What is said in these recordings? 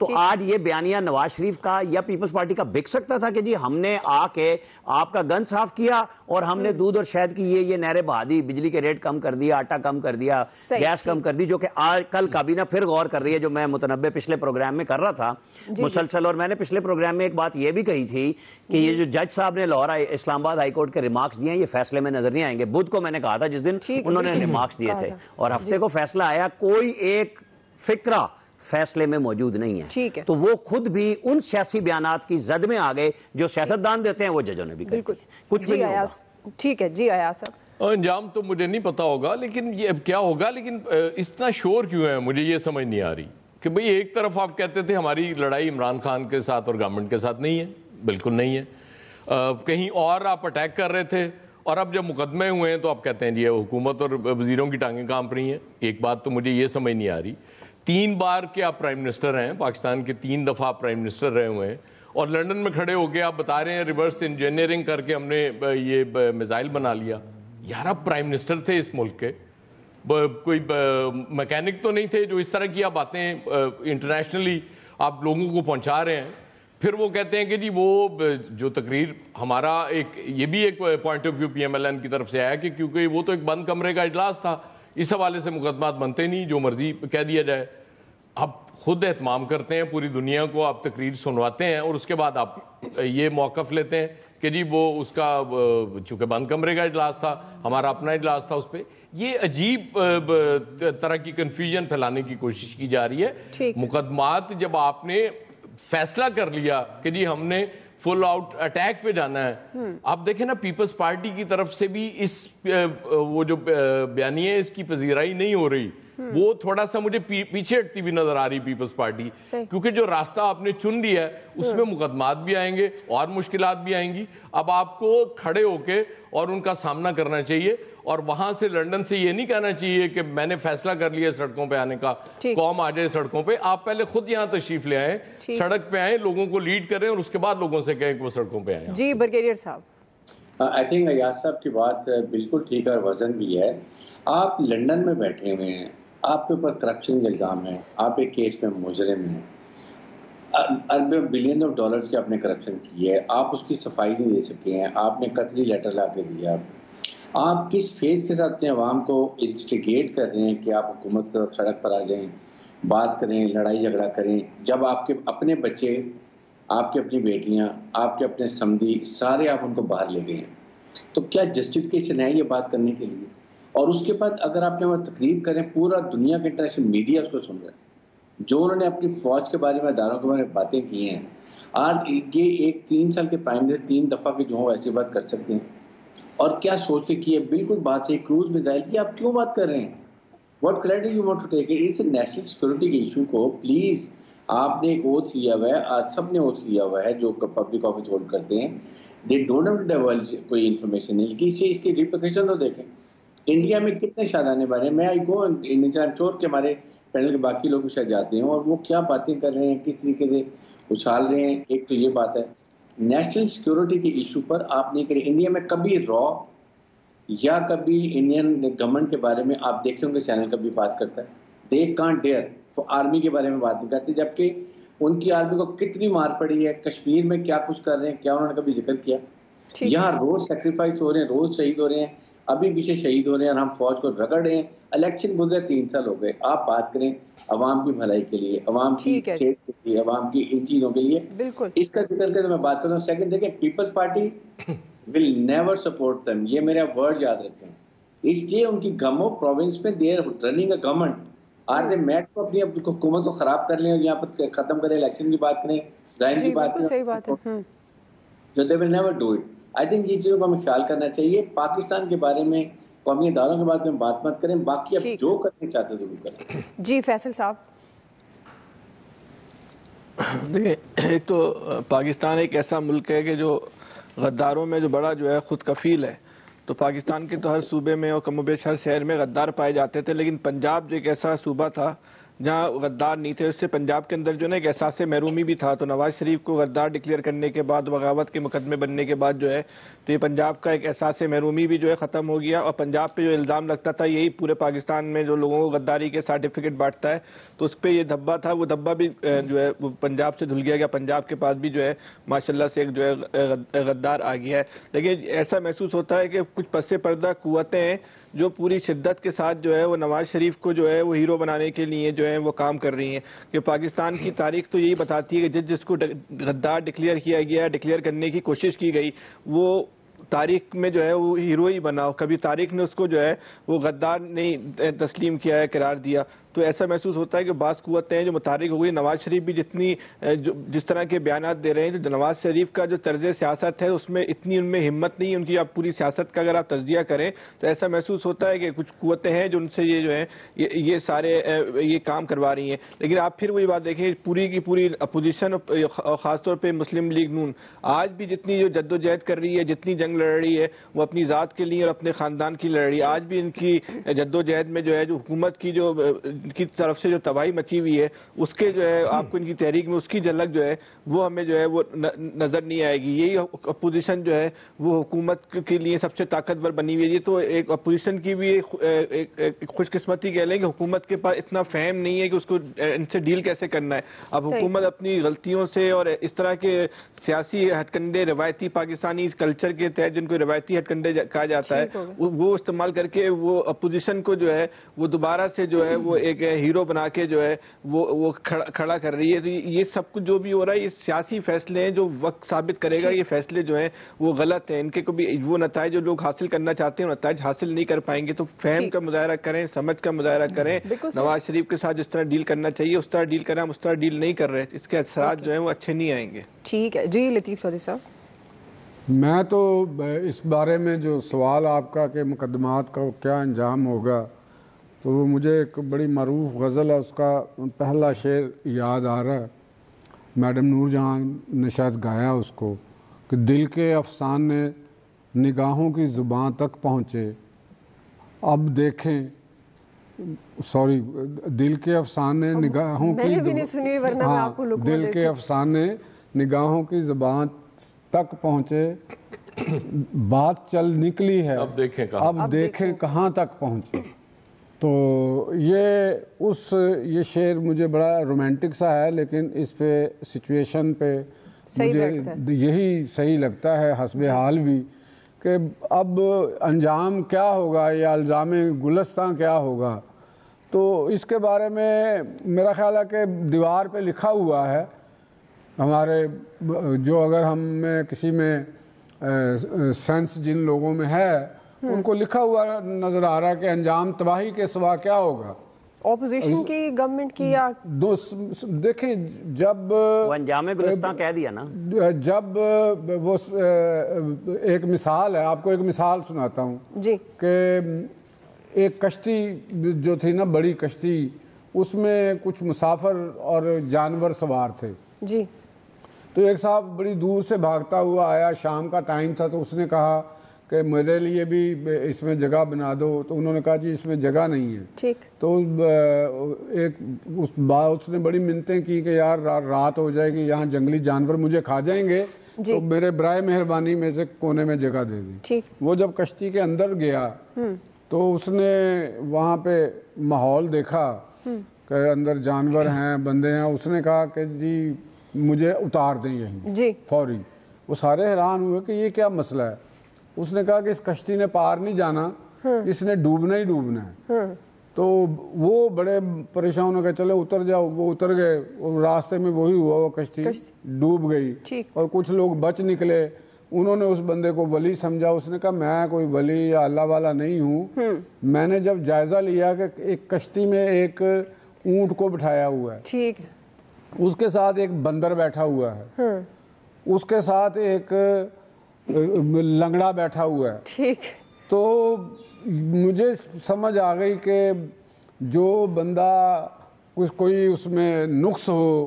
تو آج یہ بیانیہ نواز شریف کا یا پیپلز پارٹی کا بک سکتا تھا کہ جی ہم نے آ کے آپ کا گن صاف کیا اور ہم نے دودھ اور شہد کی یہ نہریں بہا دی, بجلی کے ریٹ کم کر دیا, آٹا کم کر دیا, گیس کم کر دی, جو کہ آج کل کابینہ پھر غور کر رہی ہے, جو میں متنبع پچھلے پروگرام میں کر رہا تھا مسلسل. اور میں نے پچھلے پروگرام میں ایک بات یہ بھی کہی تھی کہ یہ جو جج صاحب نے لاہور اسلام آباد ہائی کورٹ کے ریمارکس دیے ہیں یہ فیصلے میں نظر نہیں آئیں گے. بدھ کو میں نے کہا تھا جس دن انہوں نے ریمارکس دیے تھے, اور ہفتے کو فیصلہ آیا, کوئی ایک فکرہ فیصلے میں موجود نہیں ہے. تو وہ خود بھی ان سیاسی بیانات کی زد میں آ گئے جو سیاستدان دیتے ہیں, وہ ججوں نے بھی کہا کچھ بھی نہیں ہوگا. ٹھیک ہے جی ایاز صاحب. انجام تو مجھے نہیں پتا ہوگا, لیکن یہ کیا ہوگا, لیکن اتنا شور کیوں ہے مجھے یہ سمجھ نہیں آ رہی کہ بھئی ایک طرف آپ کہتے تھے ہماری لڑائی عمران خان کے ساتھ اور گورنمنٹ کے ساتھ نہیں ہے, بالکل نہیں ہے, کہیں اور آپ اٹیک کر رہے تھے, اور اب جب مقدمے ہوئے ہیں تو آپ کہتے ہیں جی حکومت اور وزیروں کی ٹانگیں کانپ رہی ہیں. ایک بات تو مجھے یہ سمجھ نہیں آ رہی, 3 بار کے آپ پرائم منسٹر ہیں, پاکستان کے 3 دفعہ پرائم منسٹر رہے ہوئے ہیں, اور لنڈن میں کھڑے ہو کے آپ بتا رہے ہیں ریورس انجینئرنگ کر کے ہم نے یہ میزائل بنا لیا. یار آپ پرائم منسٹر تھے اس ملک کے, کوئی میکینک تو نہیں تھے جو اس طرح کی آپ باتیں انٹرنیشنلی آپ لوگوں کو پہنچا رہے ہیں. پھر وہ کہتے ہیں کہ جی وہ جو تقریر ہمارا ایک یہ بھی ایک point of view P M L N کی طرف سے آیا کہ کیونکہ وہ تو ایک بند کمرے کا اجلاس تھا, اس حوالے سے مقدمات بنتے نہیں, جو مرضی کہہ دیا جائے. آپ خود اہتمام کرتے ہیں, پوری دنیا کو آپ تقریر سنواتے ہیں, اور اس کے بعد آپ یہ موقف لیتے ہیں کہ جی وہ اس کا چونکہ بند کمرے کا اجلاس تھا, ہمارا اپنا اجلاس تھا اس پہ. یہ عجیب طرح کی کنفیوژن پھیلانے کی کوشش کی جا رہی ہے. مقدمات جب آپ نے فیصلہ کر لیا کہ جی ہم نے فل آؤٹ اٹیک پہ جانا ہے, آپ دیکھیں نا پیپلز پارٹی کی طرف سے بھی اس وہ جو بیانیہ ہے اس کی پذیرائی نہیں ہو رہی. وہ تھوڑا سا مجھے پیچھے ہٹتی بھی نظر آ رہی پیپلز پارٹی, کیونکہ جو راستہ آپ نے چن لیا ہے اس میں مقدمات بھی آئیں گے اور مشکلات بھی آئیں گی. اب آپ کو کھڑے ہو کے اور ان کا سامنا کرنا چاہیے, اور وہاں سے لنڈن سے یہ نہیں کہنا چاہیے کہ میں نے فیصلہ کر لیا سڑکوں پہ آنے کا, قوم آ جائے سڑکوں پہ. آپ پہلے خود یہاں تشریف لے آئیں, سڑک پہ آئیں, لوگوں کو لیڈ کریں, اور اس کے بعد لوگوں سے کہیں کہ وہ سڑکوں پہ آئیں. جی بریگیڈیئر صاحب. آئی تھنک ایاز صاحب کی بات بالکل ٹھیک اور وزن بھی ہے. آپ لنڈن میں بیٹھے ہوئے ہیں, آپ کے اوپر کرپشن کے الزام ہے, آپ ایک کیس میں مجرم ہیں, اربوں بلین آف ڈالرز کے آپ نے کرپشن کی ہے, آپ اس کی صفائی نہیں دے سکے ہیں, آپ نے قطری لیٹر لا کے دیا. آپ کس فیز کے ساتھ اپنے عوام کو انسٹیگیٹ کر رہے ہیں کہ آپ حکومت کی طرف سڑک پر آ جائیں, بات کریں, لڑائی جھگڑا کریں, جب آپ کے اپنے بچے, آپ کی اپنی بیٹیاں, آپ کے اپنے سمدھی سارے آپ ان کو باہر لے گئے ہیں. تو کیا جسٹیفیکیشن ہے یہ بات کرنے کے لیے؟ اور اس کے بعد اگر آپ نے وہ تقریر کریں, پورا دنیا کے انٹرنیشنل میڈیا اس کو سن رہا ہے, جو انہوں نے اپنی فوج کے بارے میں, اداروں کے بارے میں باتیں کی ہیں. آج یہ ایک 3 سال کے پرائم منسٹر 3 دفعہ کے جو ہوں ایسی بات کر سکتے ہیں, اور کیا سوچ کے کی ہے؟ بالکل بات صحیح, کروز میزائل کی آپ کیوں بات کر رہے ہیں؟ What clarity you want to take it? It's a national security کے ایشو کو پلیز, آپ نے ایک اوتھ لیا ہوا ہے, آج سب نے اوتھ لیا ہوا ہے جو پبلک آفس ہولڈ کرتے ہیں, دے ڈونٹ ہیو ٹو ڈیولج کوئی انفارمیشن نہیں, لیکن اس کی ریپرکیشن تو دیکھیں. انڈیا میں کتنے شادانے بارے ہیں, میں آئی گو چور کے ہمارے پینل کے باقی لوگ بھی شاید جاتے ہیں, اور وہ کیا باتیں کر رہے ہیں, کس طریقے سے اچھال رہے ہیں. ایک تو یہ بات ہے, نیشنل سیکورٹی کے ایشو پر آپ نہیں کریں. انڈیا میں کبھی را یا کبھی انڈین گورنمنٹ کے بارے میں آپ دیکھیں ہوں گے چینل کبھی بات کرتا ہے, دے کانٹ ڈیئر آرمی کے بارے میں بات نہیں کرتے, جبکہ ان کی آرمی کو کتنی مار پڑی ہے, کشمیر میں کیا کچھ کر رہے ہیں, کیا انہوں نے کبھی ذکر کیا؟ یہاں روز سیکریفائس ہو رہے ہیں, روز شہید ہو رہے ہیں, ابھی پیچھے شہید ہو رہے ہیں, اور ہم فوج کو رگڑ رہے ہیں. الیکشن گزرے 3 سال ہو گئے, آپ بات کریں عوام کی بھلائی کے لیے, عوام کی صحت کے لیے, عوام کی ان چیزوں کے لیے. اس کا ذکر کر میں بات کرتا ہوں. سیکنڈ دیکھیں, Peoples Party will never support them, یہ میرا ورڈ یاد رکھیں. اس لیے ان کی گمو پروونس میں they are running a government, are they میٹ کو اپنی حکومت کو خراب کر لیں اور یہاں پر ختم کریں, الیکشن کی بات کریں, ظاہر کی بات کریں, جو they will never do it. I think یہ چیزوں کو ہمیں خیال کرنا چاہیے. پاکستان کے بارے میں, قومی اداروں کے بارے میں بات مت کریں, باقی اب جو کرنے چاہتے ضرور کریں. جی فیصل صاحب. دیکھیں, ایک تو پاکستان ایک ایسا ملک ہے کہ جو غداروں میں جو بڑا جو ہے خود کفیل ہے. تو پاکستان کے تو ہر صوبے میں اور کم و بیش ہر شہر میں غدار پائے جاتے تھے, لیکن پنجاب جو ایک ایسا صوبہ تھا جہاں غدار نہیں تھے، اس سے پنجاب کے اندر جو ہے نا ایک احساس محرومی بھی تھا. تو نواز شریف کو غدار ڈکلیئر کرنے کے بعد، بغاوت کے مقدمے بننے کے بعد جو ہے تو یہ پنجاب کا ایک احساس محرومی بھی جو ہے ختم ہو گیا. اور پنجاب پہ جو الزام لگتا تھا یہی پورے پاکستان میں جو لوگوں کو غداری کے سرٹیفکیٹ بانٹتا ہے، تو اس پہ یہ دھبا تھا، وہ دھبا بھی جو ہے وہ پنجاب سے دھل گیا. پنجاب کے پاس بھی جو ہے ماشاءاللہ سے ایک جو ہے غدار آ گیا ہے. لیکن ایسا محسوس ہوتا ہے کہ کچھ پس پردہ قوتیں ہیں جو پوری شدت کے ساتھ جو ہے وہ نواز شریف کو جو ہے وہ ہیرو بنانے کے لیے جو ہے وہ کام کر رہی ہیں. کہ پاکستان کی تاریخ تو یہی بتاتی ہے کہ جس کو غدار ڈکلیئر کیا گیا، ڈکلیئر کرنے کی کوشش کی گئی، وہ تاریخ میں جو ہے وہ ہیرو ہی بنا. کبھی تاریخ نے اس کو جو ہے وہ غدار نہیں تسلیم کیا ہے، قرار دیا. تو ایسا محسوس ہوتا ہے کہ بعض قوتیں ہیں جو متحرک ہو گئی. نواز شریف بھی جس طرح کے بیانات دے رہے ہیں، جو نواز شریف کا جو طرز سیاست ہے اس میں اتنی ان میں ہمت نہیں ان کی. آپ پوری سیاست کا اگر آپ تجزیہ کریں تو ایسا محسوس ہوتا ہے کہ کچھ قوتیں ہیں جو ان سے یہ جو ہے یہ سارے یہ کام کروا رہی ہیں. لیکن آپ پھر وہی بات دیکھیں، پوری کی پوری اپوزیشن اور خاص طور پہ مسلم لیگ نون آج بھی جتنی جو جدوجہد کر رہی ہے، جتنی جنگ لڑ رہی ہے، وہ اپنی ذات کے لیے اور اپنے خاندان کی لڑ رہی ہے. آج بھی ان کی جدوجہد میں جو ہے جو حکومت کی طرف سے جو تباہی مچی ہوئی ہے، اس کے جو ہے آپ کو ان کی تحریک میں اس کی جھلک جو ہے وہ ہمیں جو ہے وہ نظر نہیں آئے گی. یہی اپوزیشن جو ہے وہ حکومت کے لیے سب سے طاقتور بنی ہوئی ہے. تو ایک اپوزیشن کی بھی ایک خوش قسمتی کہہ لیں کہ حکومت کے پاس اتنا فہم نہیں ہے کہ اس کو ان سے ڈیل کیسے کرنا ہے. اب حکومت اپنی غلطیوں سے اور اس طرح کے سیاسی ہتھ کنڈے، روایتی پاکستانی کلچر کے تحت جن کو روایتی ہتھ کنڈے کہا جاتا ہے، وہ استعمال کر کے وہ اپوزیشن کو جو ہے وہ دوبارہ سے جو ہے وہ ایک ہیرو بنا کے جو ہے وہ کھڑا کر رہی ہے. تو یہ سب کچھ جو بھی ہو رہا ہے یہ سیاسی فیصلے ہیں جو وقت ثابت کرے گا یہ فیصلے جو ہیں وہ غلط ہیں. ان کے کبھی وہ نتائج جو لوگ حاصل کرنا چاہتے ہیں نتائج حاصل نہیں کر پائیں گے. تو فہم کا مظاہرہ کریں، سمجھ کا مظاہرہ کریں. نواز شریف کے ساتھ جس طرح ڈیل کرنا چاہیے اس طرح ڈیل کریں. ہم اس طرح ڈیل نہیں کر رہے، اس کے اثرات جو ہیں وہ اچھے نہیں آئیں گے. ٹھیک ہے جی لطیف چودھری صاحب. میں تو اس بارے میں جو سوال آپ کا کہ مقدمات کا کیا انجام ہوگا، تو وہ مجھے ایک بڑی معروف غزل ہے، اس کا پہلا شعر یاد آ رہا ہے. میڈم نور جہاں نے شاید گایا اس کو کہ دل کے افسانے نگاہوں کی زباں تک پہنچے، اب دیکھیں دل کے افسانے نگاہوں کی دل کے افسانے نگاہوں کی زبان تک پہنچے، بات چل نکلی ہے اب دیکھیں کہاں تک پہنچے. تو یہ شعر مجھے بڑا رومانٹک سا ہے، لیکن اس پہ سچویشن پہ مجھے یہی صحیح لگتا ہے حسب حال بھی کہ اب انجام کیا ہوگا یا الزام گلستان کیا ہوگا. تو اس کے بارے میں میرا خیال ہے کہ دیوار پہ لکھا ہوا ہے ہمارے، جو اگر ہم میں کسی میں سینس جن لوگوں میں ہے ان کو لکھا ہوا نظر آ رہا ہے کہ انجام تباہی کے سوا کیا ہوگا. اپوزیشن کی گورنمنٹ کی یا دیکھیں جب وہ انجام گلستان کہہ دیا نا، جب وہ ایک مثال ہے، آپ کو ایک مثال سناتا ہوں جی کہ ایک کشتی جو تھی نا، بڑی کشتی، اس میں کچھ مسافر اور جانور سوار تھے جی. تو ایک صاحب بڑی دور سے بھاگتا ہوا آیا، شام کا ٹائم تھا، تو اس نے کہا کہ میرے لیے بھی اس میں جگہ بنا دو. تو انہوں نے کہا جی اس میں جگہ نہیں ہے. ٹھیک. تو اس نے بڑی منتیں کی کہ یار رات ہو جائے گی، یہاں جنگلی جانور مجھے کھا جائیں گے، تو میرے برائے مہربانی میں سے کونے میں جگہ دے دی. ٹھیک. وہ جب کشتی کے اندر گیا تو اس نے وہاں پہ ماحول دیکھا کہ اندر جانور ہیں، بندے ہیں. اس نے کہا کہ جی مجھے اتار دیں یہیں جی فوری. وہ سارے حیران ہوئے کہ یہ کیا مسئلہ ہے. اس نے کہا کہ اس کشتی نے پار نہیں جانا، اس نے ڈوبنا ہی ڈوبنا ہے. تو وہ بڑے پریشان ہو گئے، چلے اتر جاؤ. وہ اتر گئے، راستے میں وہی ہوا، وہ کشتی ڈوب گئی. اور کچھ لوگ بچ نکلے. انہوں نے اس بندے کو ولی سمجھا. اس نے کہا میں کوئی ولی یا اللہ والا نہیں ہوں، میں نے جب جائزہ لیا کہ ایک کشتی میں ایک اونٹ کو بٹھایا ہوا ہے، ٹھیک، اس کے ساتھ ایک بندر بیٹھا ہوا ہے، اس کے ساتھ ایک لنگڑا بیٹھا ہوا ہے. ٹھیک. تو مجھے سمجھ آ گئی کہ جو بندہ کوئی اس میں نقص ہو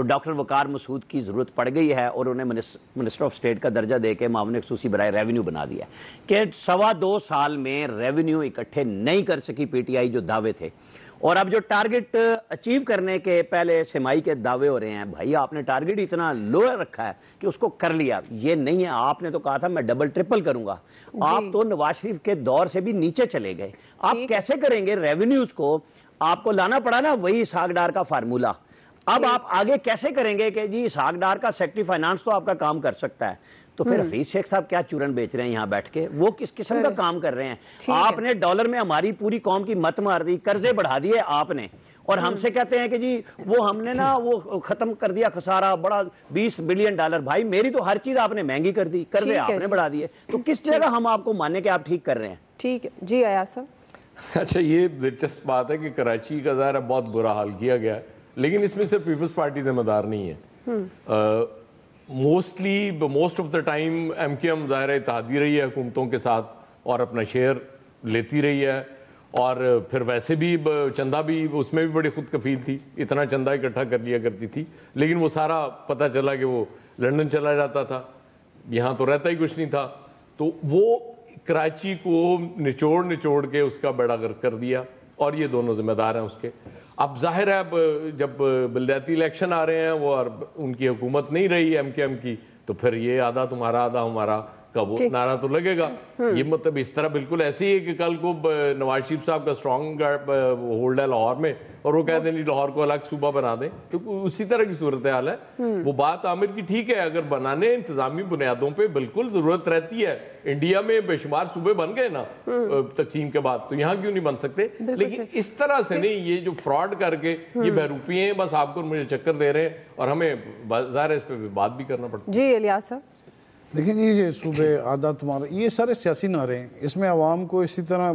تو ڈاکٹر وقار مسعود کی ضرورت پڑ گئی ہے اور انہیں منسٹر آف اسٹیٹ کا درجہ دے کے معاون خصوصی برائے ریونیو بنا دیا کہ 2.25 سال میں ریونیو اکٹھے نہیں کر سکی پی ٹی آئی جو دعوے تھے، اور اب جو ٹارگٹ اچیو کرنے کے پہلے سمائی کے دعوے ہو رہے ہیں، بھائی آپ نے ٹارگٹ اتنا لو رکھا ہے کہ اس کو کر لیا، یہ نہیں ہے، آپ نے تو کہا تھا میں ڈبل ٹرپل کروں گا، آپ تو نواز شریف کے دور سے بھی نیچے چلے گئے، آپ کیسے کریں گے؟ ریونیوز کو آپ کو لانا پڑا نا وہی اسحاق ڈار کا فارمولا، اب آپ آگے کیسے کریں گے کہ جی اسحاق ڈار کا سیکٹری فائنانس تو آپ کا کام کر سکتا ہے، تو پھر حفیظ شیخ صاحب کیا چورن بیچ رہے ہیں یہاں بیٹھ کے؟ وہ کس قسم کا کام کر رہے ہیں؟ آپ نے ڈالر میں ہماری پوری قوم کی مت مار دی، قرضے بڑھا دیے آپ نے، اور ہم سے کہتے ہیں کہ جی وہ ہم نے نا وہ ختم کر دیا خسارہ بڑا $20 بلین، بھائی میری تو ہر چیز آپ نے مہنگی کر دی، قرضے آپ نے بڑھا دیے، تو کس جگہ ہم آپ کو مانے کہ آپ ٹھیک کر رہے ہیں؟ ٹھیک ہے جی ایاز صاحب۔ اچھا یہ دلچسپ بات ہے کہ کراچی کا ظاہر بہت برا حال کیا گیا ہے، لیکن اس میں صرف پیپلز پارٹی ذمہ دار نہیں ہے، most of the time M Q M ظاہر اتحادی رہی ہے حکومتوں کے ساتھ اور اپنا شیئر لیتی رہی ہے، اور پھر ویسے بھی چندہ بھی اس میں بھی بڑی خود کفیل تھی، اتنا چندہ اکٹھا کر لیا کرتی تھی، لیکن وہ سارا پتہ چلا کہ وہ لنڈن چلا جاتا تھا، یہاں تو رہتا ہی کچھ نہیں تھا، تو وہ کراچی کو نچوڑ کے اس کا بیڑا غرق کر دیا، اور یہ دونوں ذمہ دار ہیں اس کے۔ اب ظاہر ہے اب جب بلدیاتی الیکشن آ رہے ہیں وہ اور ان کی حکومت نہیں رہی ایم کیو ایم کی، تو پھر یہ آدھا تمہارا آدھا ہمارا کا وہ نعرہ تو لگے گا، یہ مطلب اس طرح بالکل ایسے ہی ہے کہ کل کو نواز شریف صاحب کا اسٹرانگ ہولڈ ہے لاہور میں اور وہ کہتے ہیں لاہور کو الگ صوبہ بنا دیں، تو اسی طرح کی صورتحال ہے۔ وہ بات عامر کی ٹھیک ہے، اگر بنانے انتظامی بنیادوں پہ بالکل ضرورت رہتی ہے، انڈیا میں بے شمار صوبے بن گئے نا تقسیم کے بعد، تو یہاں کیوں نہیں بن سکتے؟ لیکن اس طرح سے نہیں، یہ جو فراڈ کر کے یہ بہروپی ہیں، بس آپ کو مجھے چکر دے رہے ہیں، اور ہمیں ظاہر ہے اس پہ بات بھی کرنا پڑتا ہے۔ جی الیاس صاحب۔ دیکھیں یہ صوبے آدھا تمہارا، یہ سارے سیاسی نعرے ہیں، اس میں عوام کو اسی طرح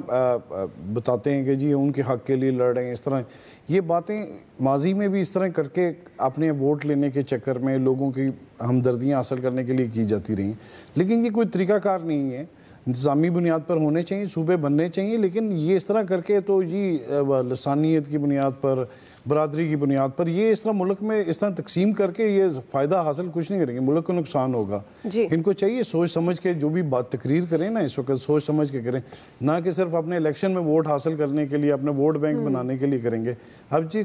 بتاتے ہیں کہ جی ان کے حق کے لیے لڑ رہے ہیں، اس طرح یہ باتیں ماضی میں بھی اس طرح کر کے اپنے ووٹ لینے کے چکر میں لوگوں کی ہمدردیاں حاصل کرنے کے لیے کی جاتی رہی، لیکن یہ کوئی طریقہ کار نہیں ہے، انتظامی بنیاد پر ہونے چاہیے، صوبے بننے چاہیے، لیکن یہ اس طرح کر کے تو جی لسانیت کی بنیاد پر، برادری کی بنیاد پر یہ اس طرح ملک میں اس طرح تقسیم کر کے یہ فائدہ حاصل کچھ نہیں کریں گے، ملک کو نقصان ہوگا۔ ان کو چاہیے سوچ سمجھ کے جو بھی بات تقریر کریں نا اس وقت سوچ سمجھ کے کریں، نہ کہ صرف اپنے الیکشن میں ووٹ حاصل کرنے کے لیے، اپنے ووٹ بینک بنانے کے لیے کریں گے۔ اب جی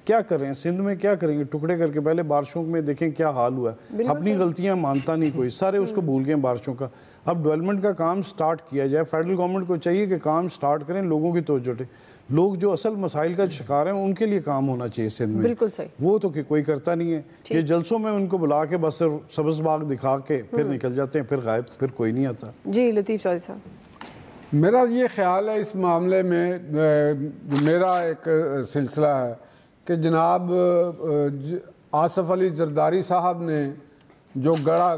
کیا کریں سندھ میں، کیا کریں گے؟ ٹکڑے کر کے پہلے بارشوں میں دیکھیں کیا حال ہوا ہے، اپنی غلطیاں مانتا نہیں کوئی، سارے اس کو بھول گئے بارشوں کا۔ اب ڈیولپمنٹ کا کام سٹارٹ کیا جائے، فیڈرل گورنمنٹ کو چاہیے کہ کام سٹارٹ کریں، لوگوں کی توجہ دیں، لوگ جو اصل مسائل کا شکار ہیں ان کے لیے کام ہونا چاہیے سندھ میں، بالکل صحیح، وہ تو کہ کوئی کرتا نہیں ہے، یہ جلسوں میں ان کو بلا کے بس سبز باغ دکھا کے پھر نکل جاتے ہیں، پھر غائب، پھر کوئی نہیں آتا۔ جی لطیف چودھری صاحب۔ میرا یہ خیال ہے اس معاملے میں، میرا ایک سلسلہ ہے کہ جناب آصف علی زرداری صاحب نے جو گڑھا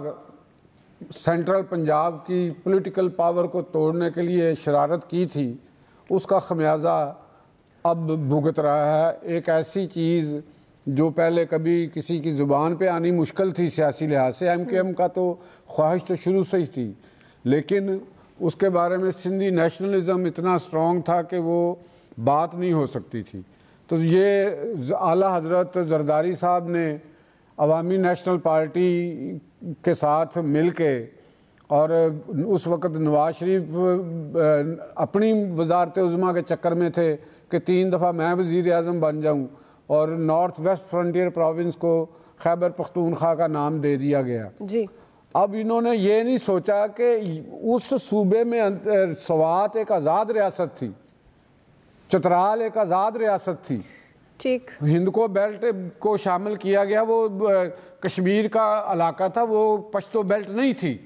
سینٹرل پنجاب کی پولیٹیکل پاور کو توڑنے کے لیے شرارت کی تھی، اس کا خمیازہ اب بھگت رہا ہے۔ ایک ایسی چیز جو پہلے کبھی کسی کی زبان پہ آنی مشکل تھی سیاسی لحاظ سے، ایم کیو ایم کا تو خواہش تو شروع سے ہی تھی، لیکن اس کے بارے میں سندھی نیشنلزم اتنا اسٹرانگ تھا کہ وہ بات نہیں ہو سکتی تھی۔ تو یہ اعلیٰ حضرت زرداری صاحب نے عوامی نیشنل پارٹی کے ساتھ مل کے، اور اس وقت نواز شریف اپنی وزارت عظمیٰ کے چکر میں تھے کہ 3 دفعہ میں وزیر اعظم بن جاؤں، اور نارتھ ویسٹ فرنٹیئر پروونس کو خیبر پختونخوا کا نام دے دیا گیا۔ جی اب انہوں نے یہ نہیں سوچا کہ اس صوبے میں سوات ایک آزاد ریاست تھی، چترال ایک آزاد ریاست تھی، ٹھیک، ہند کو بیلٹ کو شامل کیا گیا، وہ کشمیر کا علاقہ تھا، وہ پشتو بیلٹ نہیں تھی،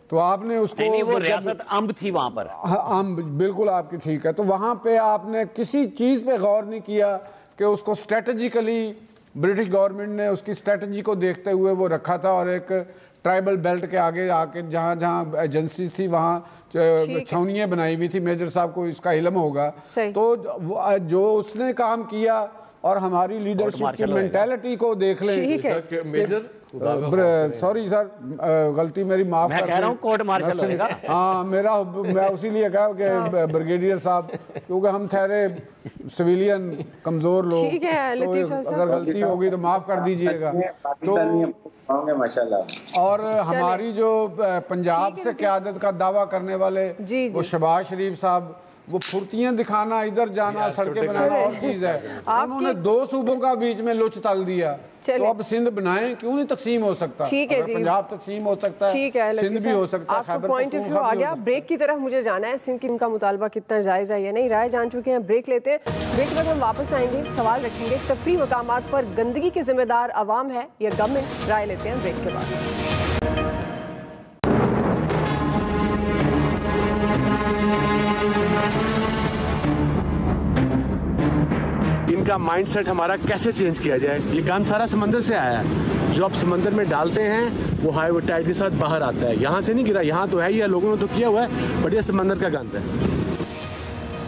تو آپ نے اس کو وہ ریاست امب تھی وہاں پر، امب، بالکل آپ کی ٹھیک ہے، تو وہاں پہ آپ نے کسی چیز پہ غور نہیں کیا کہ اس کو اسٹریٹجیکلی برٹش گورنمنٹ نے اس کی اسٹریٹجی کو دیکھتے ہوئے وہ رکھا تھا، اور ایک ٹرائبل بیلٹ کے آگے آ کے جہاں جہاں ایجنسی تھی وہاں چھاؤنیاں بنائی ہوئی تھی، میجر صاحب کو اس کا علم ہوگا، تو جو اس نے کام کیا اور ہماری لیڈرشپ کی مینٹیلٹی کو دیکھ لیں. سوری سر, غلطی میری معاف میں کہہ رہا ہوں کورٹ مارشل ہوگا. ہاں میں اسی لیے کہا کہ بریگیڈیئر صاحب, کیونکہ ہم ٹھہرے سویلین کمزور لوگ, اگر غلطی ہوگی تو معاف کر دیجئے گا. اور ہماری جو پنجاب سے قیادت کا دعویٰ کرنے والے وہ شہباز شریف صاحب, وہ پھرتیاں دکھانا, ادھر جانا, سڑکیں بنانا اور چیز ہے. انہوں نے 2 صوبوں کا بیچ میں لچ تل دیا, تو اب سندھ بنائیں, کیوں نہیں تقسیم ہو سکتا؟ پنجاب تقسیم ہو سکتا ہے, سندھ بھی ہو سکتا ہے. آپ کا پوائنٹ آف ویو آ گیا. بریک کی طرف مجھے جانا ہے. سندھ کی ان کا مطالبہ کتنا جائز ہے یا نہیں, رائے جان چکے ہیں. بریک لیتے ہیں, بریک کے بعد ہم واپس آئیں گے, سوال رکھیں گے تفریح مقامات پر گندگی کے ذمہ دار عوام ہے یا گورنمنٹ. رائے لیتے ہیں بریک کے بعد. ان کا مائنڈ سیٹ ہمارا کیسے چینج کیا جائے؟ یہ گند سارا سمندر سے آیا ہے, جو آپ سمندر میں ڈالتے ہیں وہ ہائی ٹائیڈ کے ساتھ باہر آتا ہے. یہاں سے نہیں گرا, یہاں تو ہے, یہ لوگوں نے تو کیا ہوا ہے, بٹ یہ سمندر کا گند ہے.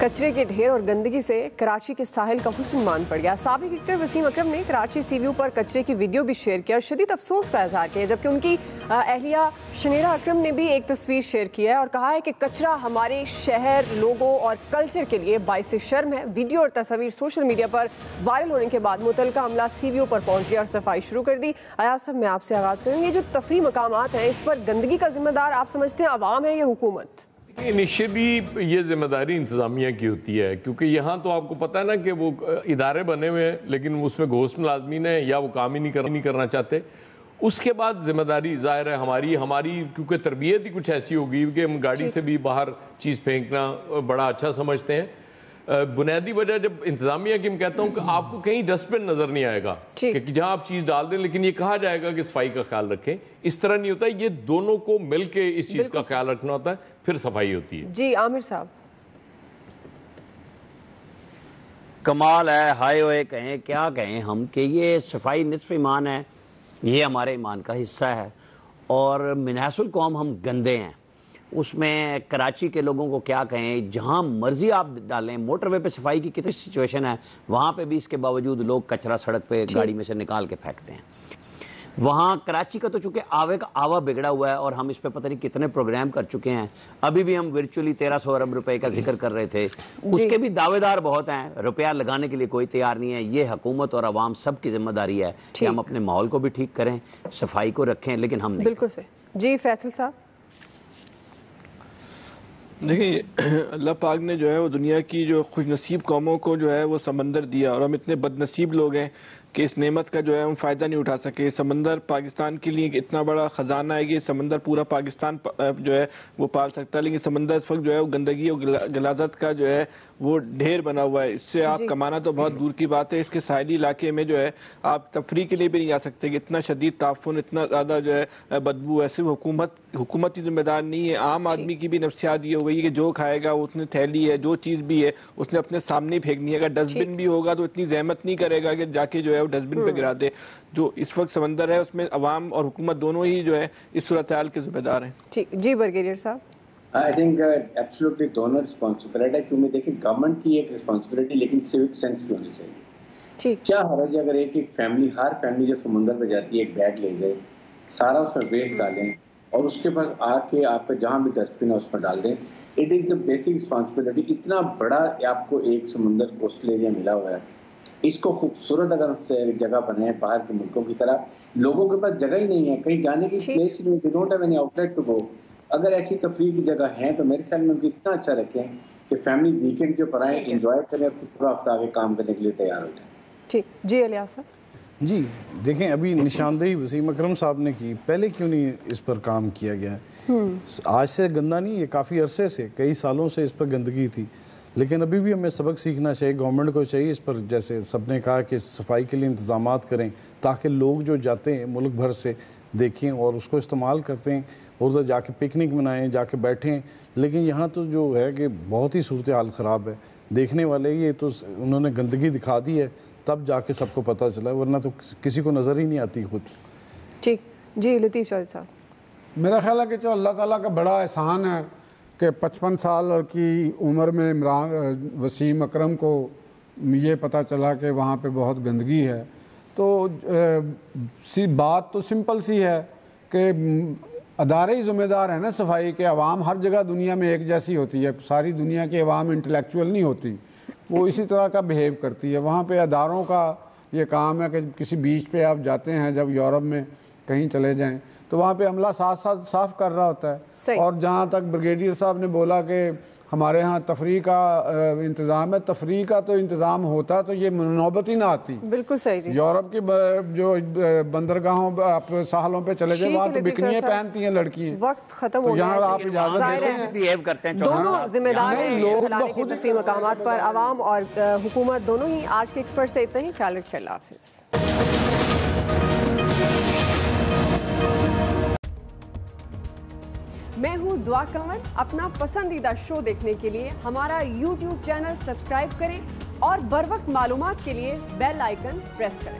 کچرے کے ڈھیر اور گندگی سے کراچی کے ساحل کا حسن مان پڑ گیا. سابق کرکٹر وسیم اکرم نے کراچی سی ویو پر کچرے کی ویڈیو بھی شیئر کیا اور شدید افسوس کا اظہار کیا, جبکہ ان کی اہلیہ شنیرا اکرم نے بھی ایک تصویر شیئر کیا ہے اور کہا ہے کہ کچرا ہمارے شہر, لوگوں اور کلچر کے لیے باعث شرم ہے. ویڈیو اور تصاویر سوشل میڈیا پر وائرل ہونے کے بعد متعلقہ عملہ سی ویو پر پہنچ گیا اور صفائی شروع کر دی. ایاز صاحب, میں آپ سے آغاز کروں. یہ جو تفریح مقامات ہیں, اس پر گندگی کا ذمہ دار آپ سمجھتے ہیں عوام ہے یا حکومت؟ انیشیلی یہ ذمہ داری انتظامیہ کی ہوتی ہے, کیونکہ یہاں تو آپ کو پتہ ہے نا کہ وہ ادارے بنے ہوئے ہیں لیکن اس میں گھوست ملازمین ہیں یا وہ کام ہی نہیں کرنا چاہتے. اس کے بعد ذمہ داری ظاہر ہے ہماری کیونکہ تربیت ہی کچھ ایسی ہوگی کہ ہم گاڑی سے بھی باہر چیز پھینکنا بڑا اچھا سمجھتے ہیں. بنیادی وجہ جب انتظامیہ کی میں کہتا ہوں کہ آپ کو کہیں ڈسٹ بن نظر نہیں آئے گا کہ جہاں آپ چیز ڈال دیں, لیکن یہ کہا جائے گا کہ صفائی کا خیال رکھیں. اس طرح نہیں ہوتا, یہ دونوں کو مل کے اس چیز کا خیال رکھنا ہوتا ہے, پھر صفائی ہوتی ہے. جی عامر صاحب. کمال ہے, ہائے ہوئے کہیں کیا کہیں ہم, کہ یہ صفائی نصف ایمان ہے, یہ ہمارے ایمان کا حصہ ہے. اور من حیث القوم ہم گندے ہیں. اس میں کراچی کے لوگوں کو کیا کہیں, جہاں مرضی آپ ڈالیں, موٹر وے پہ صفائی کی کتنی سچویشن ہے, وہاں پہ بھی اس کے باوجود لوگ کچرا سڑک پہ گاڑی میں سے نکال کے پھینکتے ہیں. وہاں کراچی کا تو چونکہ آوے کا آوا بگڑا ہوا ہے, اور ہم اس پہ پتہ نہیں کتنے پروگرام کر چکے ہیں. ابھی بھی ہم ورچولی 1300 ارب روپے کا ذکر کر رہے تھے, اس کے بھی دعوے دار بہت ہیں, روپیہ لگانے کے لیے کوئی تیار نہیں ہے. یہ حکومت اور عوام سب کی ذمہ داری ہے کہ ہم اپنے ماحول کو بھی ٹھیک کریں, صفائی کو رکھیں, لیکن ہم نہیں. بالکل سے. جی فیصل صاحب. دیکھیں, اللہ پاک نے جو ہے وہ دنیا کی جو خوش نصیب قوموں کو جو ہے وہ سمندر دیا, اور ہم اتنے بد نصیب لوگ ہیں کہ اس نعمت کا جو ہے ہم فائدہ نہیں اٹھا سکے. سمندر پاکستان کے لیے اتنا بڑا خزانہ ہے کہ سمندر پورا پاکستان جو ہے وہ پال سکتا ہے, لیکن سمندر اس وقت جو ہے وہ گندگی اور غلاظت کا جو ہے وہ ڈھیر بنا ہوا ہے. اس سے آپ کمانا تو بہت دور کی بات ہے. اس کے ساحلی علاقے میں جو ہے آپ تفریح کے لیے بھی نہیں جا سکتے کہ اتنا شدید تعفن, اتنا زیادہ جو ہے بدبو ہے. صرف حکومتی ذمہ دار نہیں ہے, عام آدمی کی بھی نفسیات یہ ہو گئی کہ جو کھائے گا اس نے تھیلی ہے, جو چیز بھی ہے اس نے اپنے سامنے پھینکنی ہے. اگر ڈسٹ بن بھی ہوگا تو اتنی زحمت نہیں کرے گا کہ جا کے جو ہے وہ ڈسٹ بن پہ گرا دے. جو اس وقت سمندر ہے اس میں عوام اور حکومت دونوں ہی جو ہے اس صورتحال کے ذمہ دار ہیں. ٹھیک. جی بریگیڈیئر صاحب. آئی تھنک ایبسولوٹلی دونوں رسپانسبلٹی ہے, کیونکہ دیکھیں گورنمنٹ کی ایک رسپانسبلٹی لیکن سیوک سینس کی ہونی چاہیے. کیا حرج ہے اگر ایک فیملی, ہر فیملی جو سمندر پہ جاتی ہے ایک بیگ لے جائے, سارا اس میں ویسٹ ڈالیں اور اس کے پاس آ کے آپ کا جہاں بھی ڈسٹ بن ہے اس میں ڈال دیں. It is the basic responsibility. اتنا بڑا آپ کو ایک سمندر کوسٹل ایریا ملا ہوا ہے, اس کو خوبصورت اگر جگہ بنائیں باہر کے ملکوں کی طرح. لوگوں کے پاس جگہ ہی نہیں ہے, کہیں جانے کی پلیس نہیں, they don't have any outlet to go. اگر ایسی تفریح کی جگہ ہیں تو میرے خیال میں ان کو اتنا اچھا رکھیں کہ فیملیز ویکینڈ کے اوپر آئیں, انجوائے کریں, اور پورا ہفتہ آگے کام کرنے کے لیے تیار ہو جائیں. ٹھیک. جی الیاس صاحب. جی دیکھیں, ابھی نشاندہی وسیم اکرم صاحب نے کی, پہلے کیوں نہیں اس پر کام کیا گیا؟ آج سے گندہ نہیں, یہ کافی عرصے سے, کئی سالوں سے اس پر گندگی تھی, لیکن ابھی بھی ہمیں سبق سیکھنا چاہیے. گورنمنٹ کو چاہیے اس پر, جیسے سب نے کہا کہ صفائی کے لیے انتظامات کریں تاکہ لوگ جو جاتے ہیں ملک بھر سے دیکھیں اور اس کو استعمال کرتے ہیں, ادھر جا کے پکنک منائیں, جا کے بیٹھیں. لیکن یہاں تو جو ہے کہ بہت ہی صورتحال خراب ہے. دیکھنے والے یہ تو انہوں نے گندگی دکھا دی ہے, تب جا کے سب کو پتہ چلا, ورنہ تو کسی کو نظر ہی نہیں آتی خود. ٹھیک. جی لطیف شاہد صاحب. میرا خیال ہے کہ جو اللہ تعالیٰ کا بڑا احسان ہے کہ 55 سال کی عمر میں وسیم اکرم کو یہ پتہ چلا کہ وہاں پہ بہت گندگی ہے، تو بات تو سمپل سی ہے کہ ادارے ہی ذمہ دار ہیں نا صفائی کے. عوام ہر جگہ دنیا میں ایک جیسی ہوتی ہے، ساری دنیا کی عوام انٹلیکچوئل نہیں ہوتی، وہ اسی طرح کا بیہیو کرتی ہے. وہاں پہ اداروں کا یہ کام ہے کہ کسی بیچ پہ آپ جاتے ہیں، جب یورپ میں کہیں چلے جائیں تو وہاں پہ عملہ ساتھ ساتھ صاف کر رہا ہوتا ہے. اور جہاں تک بریگیڈیئر صاحب نے بولا کہ ہمارے ہاں تفریح کا انتظام ہے، تفریح کا تو انتظام ہوتا تو یہ نوبت ہی نہ آتی. بالکل صحیح جی. یورپ کی جو بندرگاہوں آپ ساحلوں پہ چلے جائیں، وہاں تو بکنیاں پہنتی ہیں لڑکیاں. وقت ختم ہو گیا ہے، آپ اجازت دیتے ہیں. دونوں ذمہ دار ہیں پھیلانے کے تفریح مقامات پر، عوام اور حکومت دونوں ہی. آج کے ایکسپرٹ سے اتنا ہی. خیال رکھیے، اللہ حافظ. میں ہوں دعا کنور. اپنا پسندیدہ شو دیکھنے کے لیے ہمارا YouTube چینل سبسکرائب کریں اور بر وقت معلومات کے لیے بیل آئیکن پریس کریں.